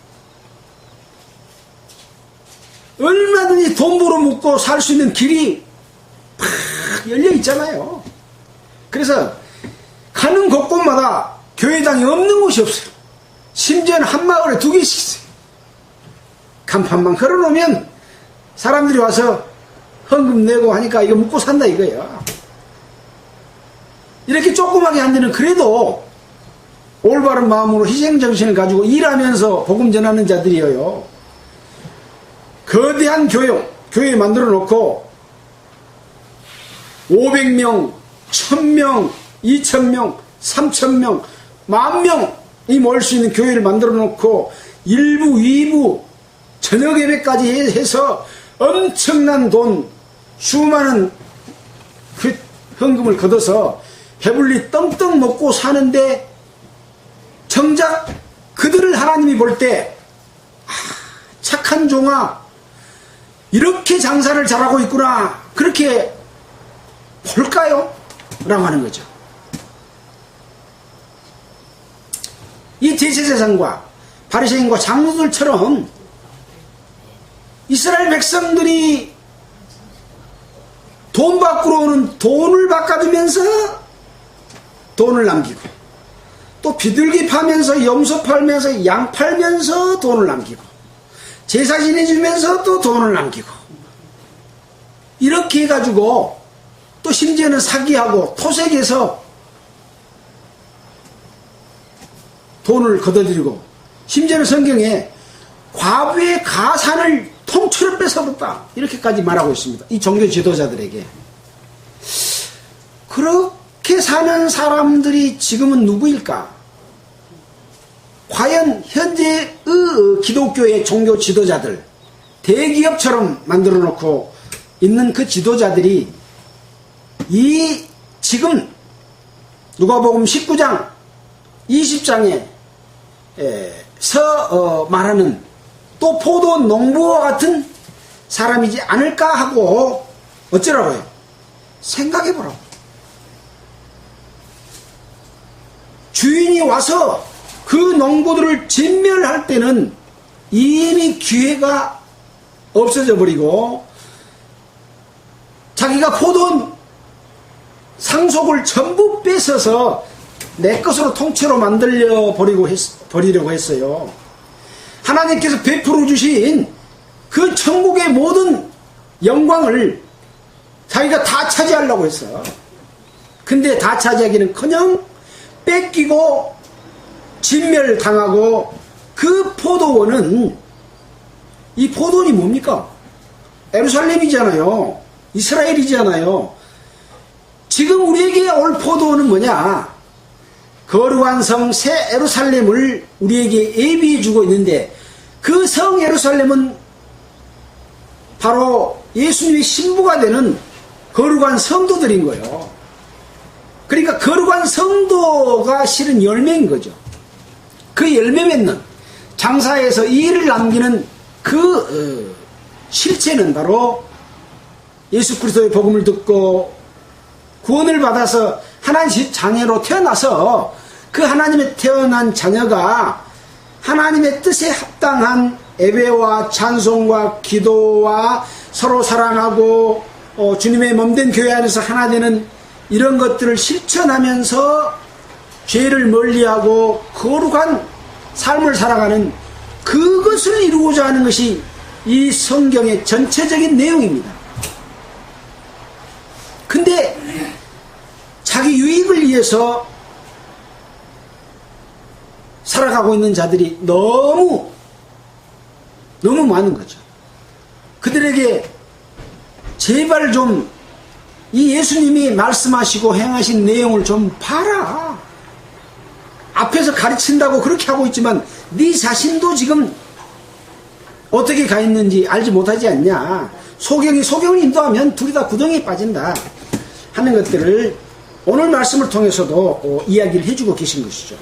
얼마든지 돈 벌어먹고 살 수 있는 길이 팍 열려 있잖아요. 그래서 가는 곳곳마다 교회당이 없는 곳이 없어요. 심지어는 한 마을에 2개씩 있어요. 간판만 걸어놓으면 사람들이 와서 헌금 내고 하니까 이거 먹고 산다 이거예요. 이렇게 조그맣게 한 데는 그래도 올바른 마음으로 희생정신을 가지고 일하면서 복음 전하는 자들이에요. 거대한 교회 만들어 놓고 500명, 1000명, 2000명, 3000명, 10,000명이 모일 수 있는 교회를 만들어 놓고 1부, 2부, 저녁 예배까지 해서 엄청난 돈, 수많은 그 헌금을 걷어서 배불리 떵떵 먹고 사는데, 정작 그들을 하나님이 볼 때 착한 종아, 이렇게 장사를 잘하고 있구나, 그렇게 볼까요? 라고 하는 거죠. 이 대제사장과 바리새인과 장로들처럼 이스라엘 백성들이 돈 밖으로 오는 돈을 바꿔두면서 돈을 남기고, 또 비둘기 파면서 염소 팔면서 양 팔면서 돈을 남기고, 제사 지내주면서 또 돈을 남기고, 이렇게 해가지고 또 심지어는 사기하고 토색해서 돈을 걷어들이고, 심지어는 성경에 과부의 가산을 통째로 뺏어버렸다 이렇게까지 말하고 있습니다. 이 종교 지도자들에게. 그렇게 사는 사람들이 지금은 누구일까? 과연 현재의 기독교의 종교 지도자들, 대기업처럼 만들어 놓고 있는 그 지도자들이 이 지금 누가복음 19장 20장에 말하는 또 포도원 농부와 같은 사람이지 않을까 하고 어쩌라고요? 생각해보라고. 주인이 와서 그 농부들을 진멸할 때는 이미 기회가 없어져 버리고, 자기가 포도원 상속을 전부 뺏어서 내 것으로 통째로 만들려 버리려고 했어요. 하나님께서 베풀어 주신 그 천국의 모든 영광을 자기가 다 차지하려고 했어. 근데 다 차지하기는커녕 뺏기고 진멸당하고, 그 포도원은, 이 포도원이 뭡니까? 예루살렘이잖아요. 이스라엘이잖아요. 지금 우리에게 올 포도원은 뭐냐? 거룩한 성 새 예루살렘을 우리에게 예비해 주고 있는데, 그 성 예루살렘은 바로 예수님의 신부가 되는 거룩한 성도들인 거예요. 그러니까 거룩한 성도가 실은 열매인 거죠. 그 열매 맺는 장사에서 이를 남기는 그 실체는 바로 예수 그리스도의 복음을 듣고 구원을 받아서 하나님의 자녀로 태어나서 그 하나님의 태어난 자녀가 하나님의 뜻에 합당한 예배와 찬송과 기도와 서로 사랑하고 주님의 몸된 교회 안에서 하나 되는 이런 것들을 실천하면서 죄를 멀리하고 거룩한 삶을 살아가는 그것을 이루고자 하는 것이 이 성경의 전체적인 내용입니다. 근데 자기 유익을 위해서 살아가고 있는 자들이 너무 많은 거죠. 그들에게 제발 좀 이 예수님이 말씀하시고 행하신 내용을 좀 봐라. 앞에서 가르친다고 그렇게 하고 있지만 네 자신도 지금 어떻게 가 있는지 알지 못하지 않냐. 소경을 인도하면 둘이 다 구덩이에 빠진다 하는 것들을 오늘 말씀을 통해서도 이야기를 해주고 계신 것이죠.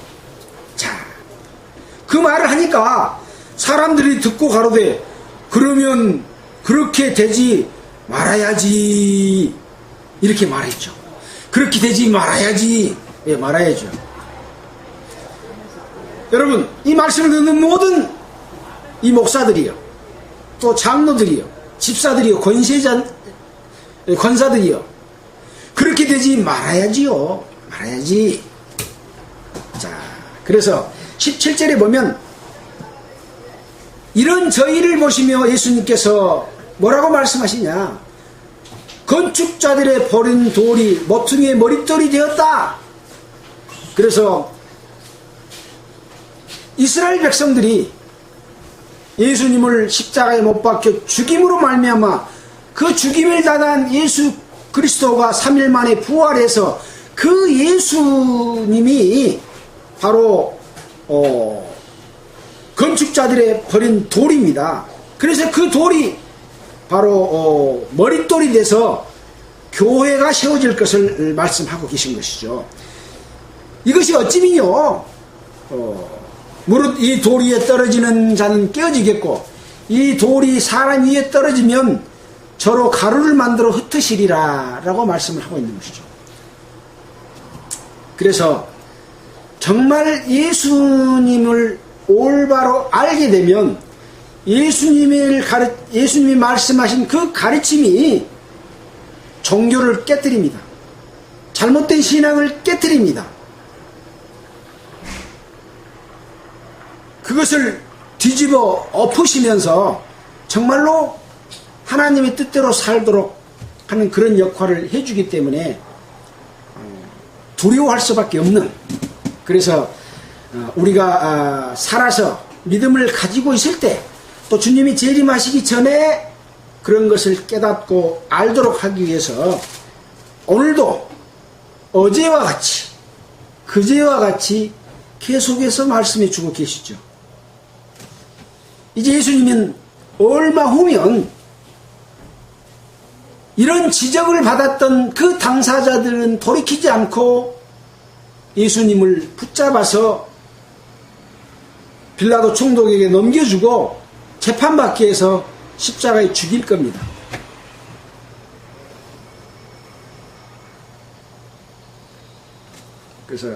자, 그 말을 하니까 사람들이 듣고 가로되 그러면 그렇게 되지 말아야지 이렇게 말했죠. 그렇게 되지 말아야지. 예, 말아야죠. 여러분, 이 말씀을 듣는 모든 이 목사들이요, 또 장로들이요, 집사들이요, 권사들이요, 그렇게 되지 말아야지요. 말아야지. 자, 그래서 17절에 보면 이런 저희를 보시며 예수님께서 뭐라고 말씀하시냐. 건축자들의 버린 돌이 모퉁이의 머릿돌이 되었다. 그래서 이스라엘 백성들이 예수님을 십자가에 못 박혀 죽임으로 말미암아 그 죽임을 당한 예수 그리스도가 3일 만에 부활해서 그 예수님이 바로 건축자들의 버린 돌입니다. 그래서 그 돌이 바로 머릿돌이 돼서 교회가 세워질 것을 말씀하고 계신 것이죠. 이것이 어찌미뇨 무릇 이 돌 위에 떨어지는 자는 깨어지겠고 이 돌이 사람 위에 떨어지면 저로 가루를 만들어 흩으시리라 라고 말씀을 하고 있는 것이죠. 그래서 정말 예수님을 올바로 알게 되면 예수님이 말씀하신 그 가르침이 종교를 깨뜨립니다. 잘못된 신앙을 깨뜨립니다. 그것을 뒤집어 엎으시면서 정말로 하나님의 뜻대로 살도록 하는 그런 역할을 해주기 때문에 두려워할 수밖에 없는, 그래서 우리가 살아서 믿음을 가지고 있을 때 또 주님이 재림하시기 전에 그런 것을 깨닫고 알도록 하기 위해서 오늘도 어제와 같이 그제와 같이 계속해서 말씀해 주고 계시죠. 이제 예수님은 얼마 후면 이런 지적을 받았던 그 당사자들은 돌이키지 않고 예수님을 붙잡아서 빌라도 총독에게 넘겨주고 재판받기 위해서 십자가에 죽일 겁니다. 그래서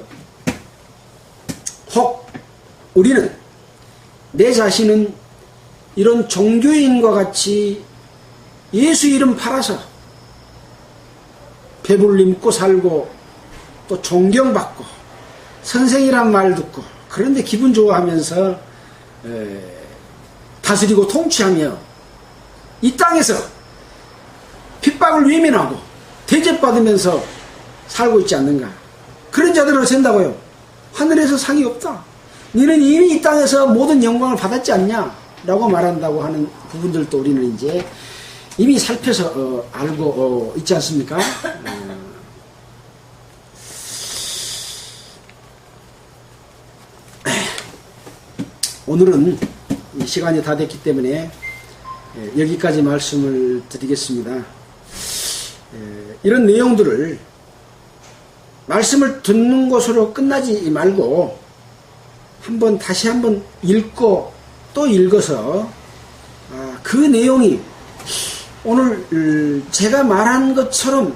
혹 우리는 내 자신은 이런 종교인과 같이 예수 이름 팔아서 배불리 먹고 살고 또 존경받고 선생이란 말 듣고 그런데 기분 좋아하면서 다스리고 통치하며 이 땅에서 핍박을 외면하고 대접받으면서 살고 있지 않는가. 그런 자들로 된다고요. 하늘에서 상이 없다. 너는 이미 이 땅에서 모든 영광을 받았지 않냐 라고 말한다고 하는 부분들도 우리는 이제 이미 살펴서 알고 있지 않습니까? 오늘은 시간이 다 됐기 때문에 여기까지 말씀을 드리겠습니다. 이런 내용들을 말씀을 듣는 것으로 끝나지 말고 다시 한번 읽고 또 읽어서 그 내용이 오늘 제가 말한 것처럼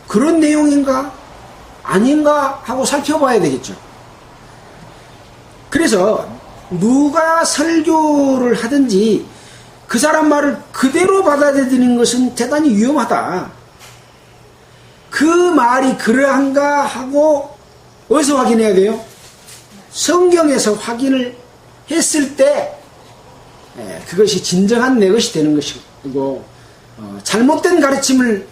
그런 내용인가 아닌가 하고 살펴봐야 되겠죠. 그래서 누가 설교를 하든지 그 사람 말을 그대로 받아들이는 것은 대단히 위험하다. 그 말이 그러한가 하고 어디서 확인해야 돼요? 성경에서 확인을 했을 때 그것이 진정한 내 것이 되는 것이고, 잘못된 가르침을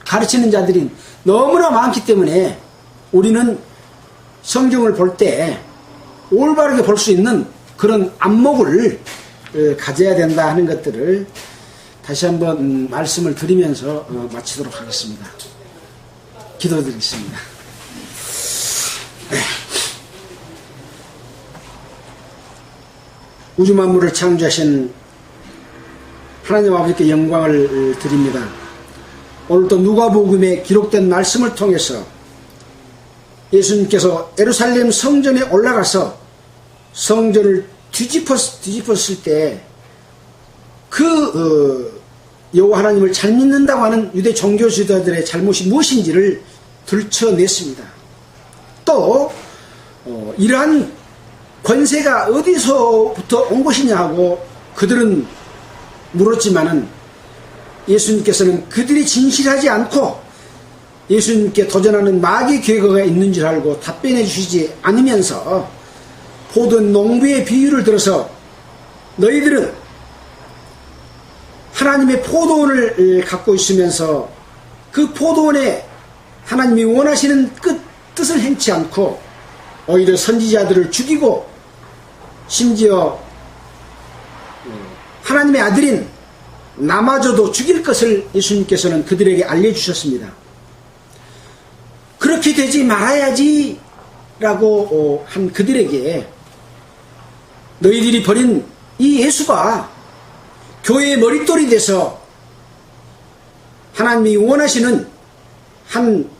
가르치는 자들이 너무나 많기 때문에 우리는 성경을 볼 때 올바르게 볼 수 있는 그런 안목을 가져야 된다 하는 것들을 다시 한번 말씀을 드리면서 마치도록 하겠습니다. 기도드리겠습니다. 우주 만물을 창조하신 하나님 아버지께 영광을 드립니다. 오늘도 누가복음에 기록된 말씀을 통해서 예수님께서 예루살렘 성전에 올라가서 성전을 뒤집었을 때 여호와 하나님을 잘 믿는다고 하는 유대 종교 지도자들의 잘못이 무엇인지를 들춰냈습니다. 또 이러한 권세가 어디서부터 온 것이냐 하고 그들은 물었지만은 예수님께서는 그들이 진실하지 않고 예수님께 도전하는 마귀의 계획가 있는 줄 알고 답변해 주시지 않으면서 포도원 농부의 비유를 들어서 너희들은 하나님의 포도원을 갖고 있으면서 그 포도원에 하나님이 원하시는 뜻을 행치 않고 오히려 선지자들을 죽이고 심지어 하나님의 아들인 나마저도 죽일 것을 예수님께서는 그들에게 알려주셨습니다. 그렇게 되지 말아야지 라고 한 그들에게 너희들이 버린 이 예수가 교회의 머릿돌이 돼서 하나님이 원하시는 한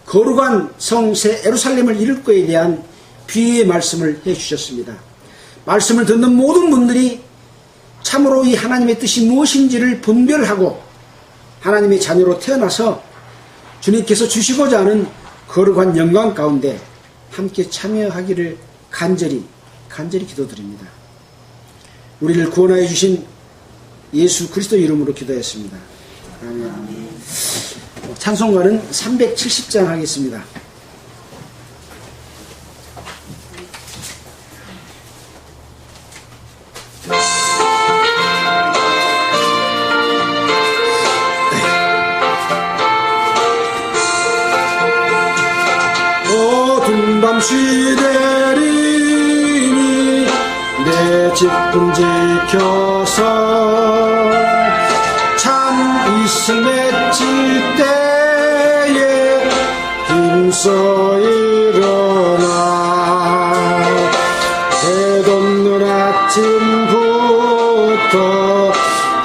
거룩한 성세 예루살렘을 이룰 것에 대한 비유의 말씀을 해주셨습니다. 말씀을 듣는 모든 분들이 참으로 이 하나님의 뜻이 무엇인지를 분별하고 하나님의 자녀로 태어나서 주님께서 주시고자 하는 거룩한 영광 가운데 함께 참여하기를 간절히 기도드립니다. 우리를 구원하여 주신 예수 그리스도 이름으로 기도했습니다. 아멘. 찬송가는 370장 하겠습니다. 어두운 밤 시대리니 내 집은 지켜서 참 이슬 맺힐 때에 힘써 일어나 해돋는 아침부터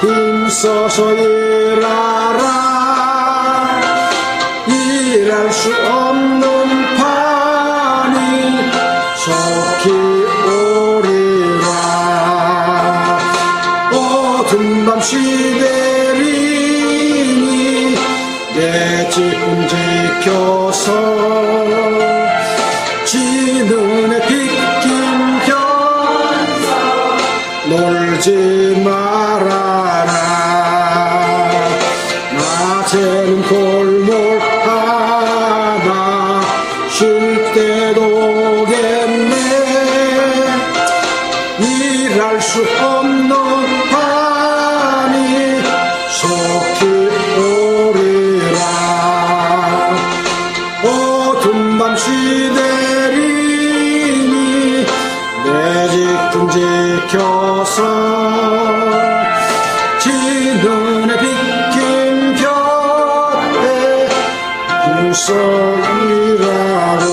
힘써서 일하라. 일할 수 없는 판이 속히 오리라. 어두운 밤 시대리니 내 집은 지켜서 지능에 빗긴 별 놀지 말아라. 낮에는 골목 하나 쉴 때도 오겠네. 일할 수 없는 판이 속히 오리라. 어두운 밤 시대리니 내 집은 지켜서 지눈에 빗긴 곁에 힘써 일하고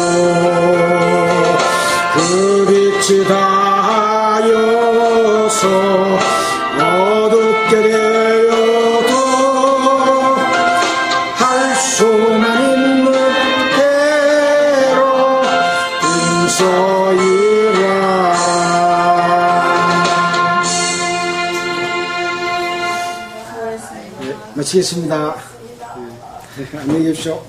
그 빛이 닿아여서 어둡 주소이라. 마치겠습니다. 안녕히 계십시오.